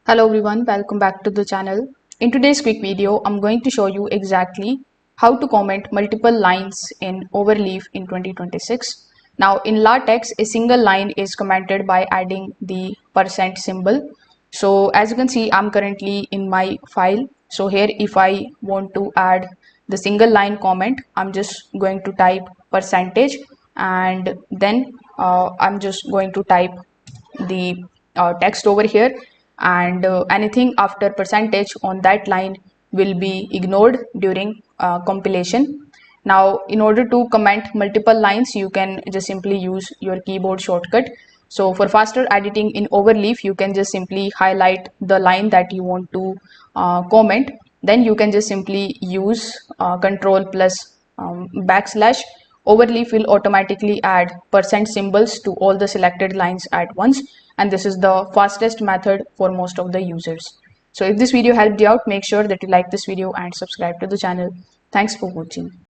Hello everyone, welcome back to the channel. In today's quick video, I'm going to show you exactly how to comment multiple lines in Overleaf in 2026. Now in LaTeX, a single line is commented by adding the percent symbol. So as you can see, I'm currently in my file. So here if I want to add the single line comment, I'm just going to type percentage and then I'm just going to type the text over here, and anything after percentage on that line will be ignored during compilation. Now in order to comment multiple lines, you can just simply use your keyboard shortcut. So for faster editing in Overleaf, you can just simply highlight the line that you want to comment. Then you can just simply use control plus backslash. Overleaf will automatically add percent symbols to all the selected lines at once, and this is the fastest method for most of the users. So if this video helped you out, make sure that you like this video and subscribe to the channel. Thanks for watching.